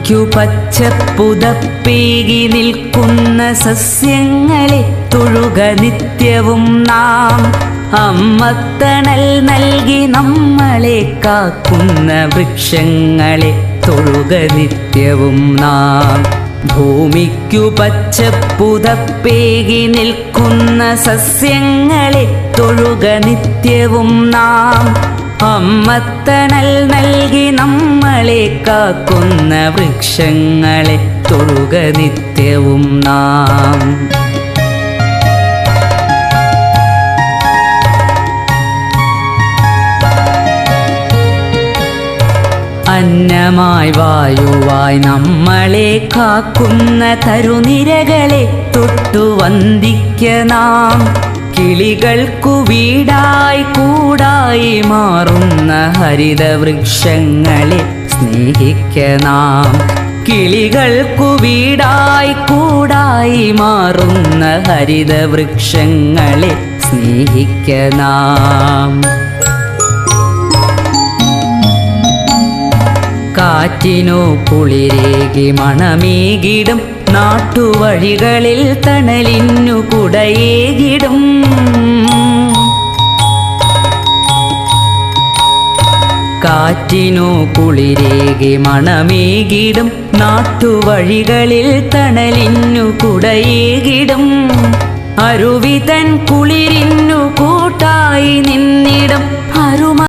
ഭൂമിക്കു പച്ചപ്പുതപ്പേകി നിൽക്കുന്ന സസ്യങ്ങളെ തൊഴുക നിത്യവും നാം. അമ്മത്തണൽ നൽകി നമ്മളെ കാക്കുന്ന വൃക്ഷങ്ങളെ തൊഴുക നിത്യവും നാം. ഭൂമിക്കു പച്ചപ്പുതപ്പേകി നിൽക്കുന്ന സസ്യങ്ങളെ തൊഴുക നിത്യവും നാം. അമ്മത്തണൽ നൽകി നമ്മളെ കാക്കുന്ന വൃക്ഷങ്ങളെ തൊഴുക നിത്യവും നാം. അന്നമായി വായുവായി നമ്മളെ കാക്കുന്ന തരുനിരകളെ തൊട്ടു വന്ദിക്ക നാം. കിളികൾക്കു വീടായി കൂടായി മാറുന്ന ഹരിതവൃക്ഷങ്ങളെ സ്നേഹിക്ക നാം. കിളികൾക്കു വീടായി കൂടായി മാറുന്ന ഹരിതവൃക്ഷങ്ങളെ സ്നേഹിക്ക നാം. കാറ്റിനു കുളിരേകി മണമേകിടും നാട്ടുവഴികളിൽ തണലിന്നു കുടയേകിടും. കാറ്റിനു കുളിരേകി മണമേകിടും നാട്ടുവഴികളിൽ തണലിന്നു കുടയേകിടും. അരുവിതൻ കുളിരിന്നു കൂട്ടായി നിന്നിടും അരുമ